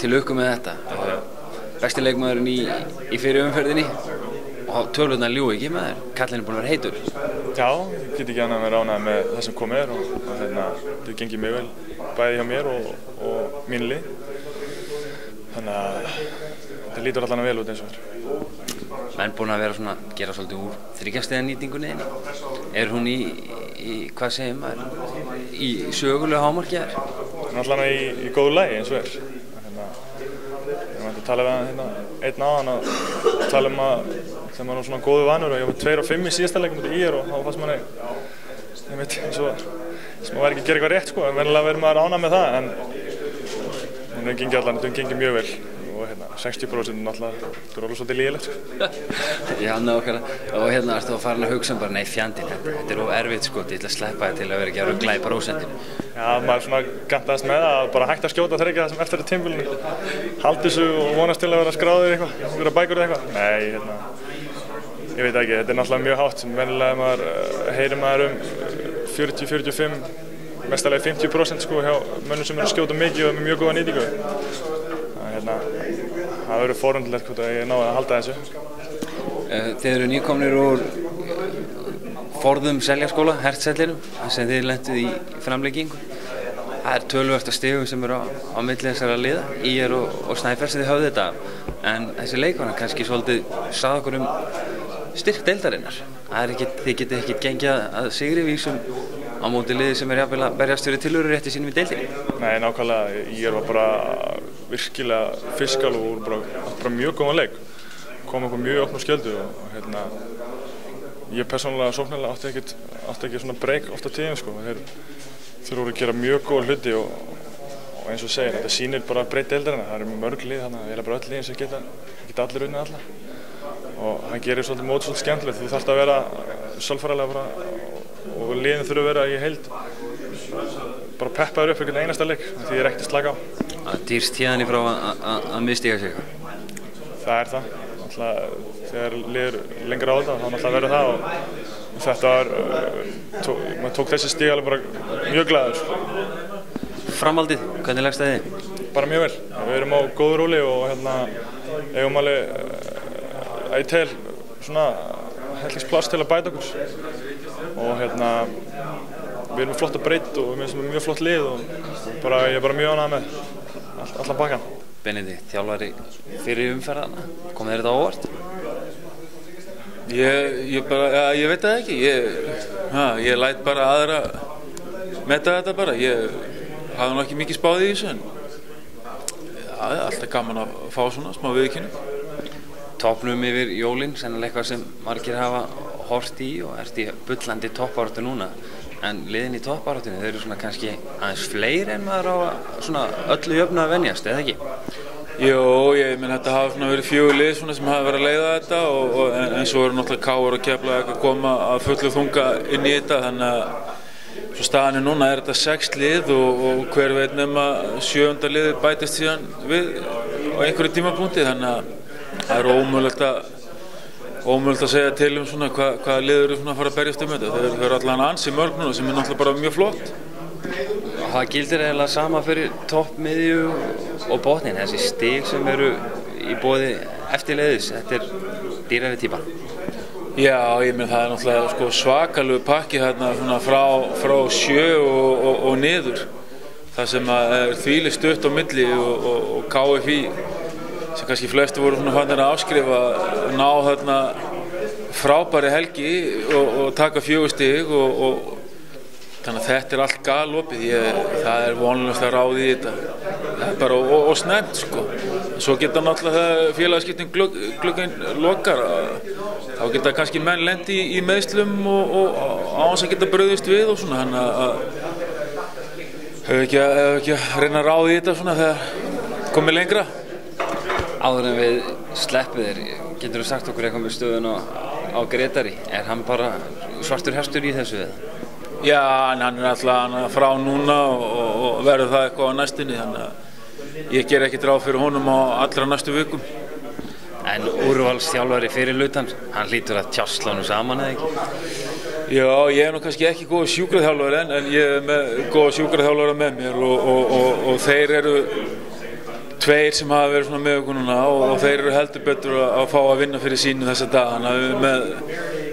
til lukku með þetta. Besti leikmaðurinn í fyrir umferðinni og tölurnar ljúga ekki með þér. Kallinn búinn að vera heitur. Já, ég get ekki annað að vera ánægður með það sem komið og það gengið mjög vel bæði hjá mér og mínu lið. Þannig að það lítur allan vel út eins og þér. Menn búinn að vera svona, gera svolítið úr 3 stiga nýtingunni. Hún í hvað segir maður, í sögulegu hámarki þér? Hún allan í góðu lagi eins og þér. Ég mætti að tala við hann einn áðan og tala að þegar maður er svona góðu vanur og ég var 2 og 5 í síðasta leik mútið IR og þá fannst manni eins og sem maður væri ekki að gera eitthvað rétt sko, en venjulega verður maður ánægður með það en hún gengið mjög vel og 60% náttúrulega, þetta er alveg svolítið lýgilegt sko. Já, nákvæmlega, og ertu að fara að hugsa bara, nei fjandinn, þetta er of erfitt sko, ég ætla að sleppa þér til að vera ekki að rugla í prósentinu. Já, maður svona gantaðist með það, bara hægt að skjóta þreikja það sem eftir tímabilinu, haldi þessu og vonast til að vera skráður eitthvað, vera bækur eða eitthvað. Nei, ég veit ekki, þetta er náttúrulega mjög hátt, venjulega heyrir maður 40-45, mestalegi 50% sko hjá mönnum sem eru að skjóta mikið og með mjög góða nýtingu. Það verður forundilegt hvort að ég náði að halda þessu. Þið eru nýkomnir úr forðum Seljaskóla, Hertsellinum, sem þið lentuð í framlengingu. Það er töluvert af stigum sem eru á milli þessara liða, IR og Snæfell sem þið höfðu þetta. En þessi leikvann kannski svolítið sagði okkur styrk deildarinnar. Þið getið ekki gengið að sigri vísum á móti liði sem jafnvel að berjast fyrir tilverurétti sínum í deildinni. Nei, nákvæmlega. IR var bara virkilega fiskal og bara mjög góðan leik. Kom okkur mjög opn og skjöldu og ég persónulega sóknarlega átti ekki svona breyk oft á tíðum sko. Þeir voru að gera mjög góða hluti og eins og segir, þetta sýnir bara breytt deildarinnar. Það eru mörg lið þarna, það er bara öll liðin sem geta allir unnið alla. Og það gerir svolítið mót svolítið skemmtilegt. Þú þarft að vera sálfræðilega bara og liðin þurfa að vera í heild bara peppaður upp einhvern einasta leik því það er ekkert að slaka á. Það dýrst hérna í frá að misstíga sig? Það er það. Þegar liður lengra á þetta þá náttúrulega verður það og þetta var, maður tók þessi stíg alveg bara mjög glaður. Framhaldið, hvernig leggst það þið? Bara mjög vel. Við erum á góðu róli og eigum alveg að ég tel svona hellingsplass til að bæta okkur og við erum með flotta breytt og við erum með mjög flott lið og ég er bara mjög ánægður með allan bakkann. Benedikt, þjálfari fyrir umferðana, kom þér þetta á óvart? Ég veit það ekki, ég læt bara aðra meta þetta bara, ég hafði nú ekki mikið spáð í þessu en það er alltaf gaman að fá svona smá viðurkenningu. Toppnum yfir jólin, sennilega eitthvað sem margir hafa horft í og ert í bullandi toppbaráttu núna. En liðin í toppbaráttunni, þau eru svona kannski aðeins fleiri en maður á svona öllu jöfnu að venjast, eða ekki? Jó, ég menn þetta hafa svona verið 4 lið svona sem hafa verið að leiða þetta en svo eru náttúrulega KR og Keflavík að koma að fullu þunga inn í þetta þannig að svo staðan núna er þetta 6 lið og hver veit nema 7. liðið bætist síðan við á einhverju tímapunkti þannig að það er ómögulegt að segja til svona hvaða lið eru að fara að berjast þetta. Þau eru allan ansi mörg núna sem er náttúrulega bara mjög flott. Það gildir eiginlega sama fyrir topp, miðju og botnin, þessi stig sem eru í boði eftirleiðis, þetta er dýrari típan. Já, ég menn það er náttúrulega sko, svakalegu pakki þarna frá 7 og niður. Það sem er þvílíkt stutt á milli og KFÍ sem kannski flesti voru fannir að afskrifa ná þarna frábæri helgi og taka 4 stig og þannig að þetta er allt galopið. Það er vonlaust að ráða í þetta. Það er bara og snemmt sko. Svo geta náttúrulega þegar félagaskipting gluggan lokar þá geta kannski menn lendi í meiðslum og á þess að geta brugðist við og svona þannig að hefur ekki að reyna að ráða í þetta svona þegar komið lengra. Áður en við sleppum þér, getur þú sagt okkur eitthvað með stöðun á Grétari? Er hann bara svartur hestur í þessu eða? Já, hann er alltaf frá núna og verður það eitthvað á næstunni þannig að ég ger ekkert ráð fyrir honum á allra næstu vikum. En úrvalsþjálfari fyrir hlutan, hann hlýtur að tjásla honum saman eða ekki? Já, ég er nú kannski ekki góð sjúkraþjálfari en ég er með góða sjúkraþjálfara með mér og þeir eru tveir sem hafa verið svona með okkur núna og þeir eru heldur betur að fá að vinna fyrir sínu þessa dagana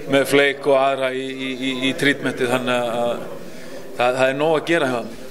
með Fleik og aðra í trítmentið, þannig að það er nóg að gera hjá þeim.